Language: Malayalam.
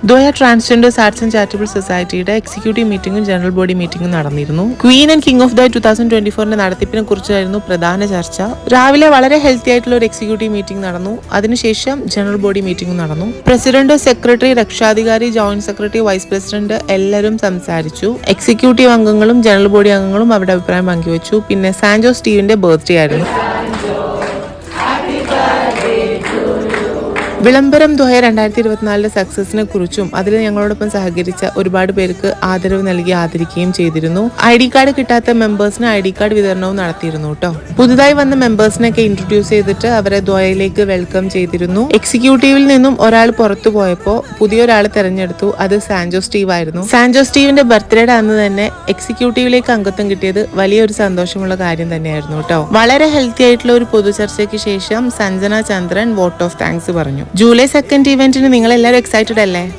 ദോയ ട്രാൻസ്ജെൻഡേഴ്സ് ആർട്സ് ആൻഡ് ചാരിറ്റബിൾ സൊസൈറ്റിയുടെ എക്സിക്യൂട്ടീവ് മീറ്റിംഗും ജനറൽ ബോഡി മീറ്റിംഗും നടന്നിരുന്നു. Queen and king of the 2024 നടത്തിപ്പിനെ കുറിച്ചായിരുന്നു പ്രധാന ചർച്ച. രാവിലെ വളരെ ഹെൽത്തി ആയിട്ടുള്ള ഒരു എക്സിക്യൂട്ടീവ് മീറ്റിംഗ് നടന്നു. അതിനുശേഷം ജനറൽ ബോഡി മീറ്റിംഗും നടന്നു. പ്രസിഡന്റ്, സെക്രട്ടറി, രക്ഷാധികാരി, ജോയിന്റ് സെക്രട്ടറി, വൈസ് പ്രസിഡന്റ് എല്ലാവരും സംസാരിച്ചു. എക്സിക്യൂട്ടീവ് അംഗങ്ങളും ജനറൽ ബോഡി അംഗങ്ങളും അവരുടെ അഭിപ്രായം പങ്കുവച്ചു. പിന്നെ സാൻജോ സ്റ്റീവിന്റെ ബർത്ത്ഡേ ആയിരുന്നു. വിളംബരം ദോഹ 2024 സക്സസിനെ കുറിച്ചും അതിൽ ഞങ്ങളോടൊപ്പം സഹകരിച്ച ഒരുപാട് പേർക്ക് ആദരവ് നൽകി ആദരിക്കുകയും ചെയ്തിരുന്നു. ID കാർഡ് കിട്ടാത്ത മെമ്പേഴ്സിന് ID കാർഡ് വിതരണവും നടത്തിയിരുന്നു കേട്ടോ. പുതുതായി വന്ന മെമ്പേഴ്സിനൊക്കെ ഇൻട്രൊഡ്യൂസ് ചെയ്തിട്ട് അവരെ ദോഹയിലേക്ക് വെൽക്കം ചെയ്തിരുന്നു. എക്സിക്യൂട്ടീവിൽ നിന്നും ഒരാൾ പുറത്തു പോയപ്പോൾ പുതിയൊരാൾ തെരഞ്ഞെടുത്തു. അത് സാൻജോ സ്റ്റീവ് ആയിരുന്നു. സാൻജോ സ്റ്റീവിന്റെ ബർത്ത്ഡേയുടെ അന്ന് തന്നെ എക്സിക്യൂട്ടീവിലേക്ക് അംഗത്വം കിട്ടിയത് വലിയൊരു സന്തോഷമുള്ള കാര്യം തന്നെയായിരുന്നു കേട്ടോ. വളരെ ഹെൽത്തി ആയിട്ടുള്ള ഒരു പൊതുചർച്ചയ്ക്ക് ശേഷം സഞ്ജന ചന്ദ്രൻ വോട്ട് ഓഫ് താങ്ക്സ് പറഞ്ഞു. ജൂലൈ 2 ഇവന്റിന് നിങ്ങൾ എല്ലാവരും എക്സൈറ്റഡ് അല്ലേ?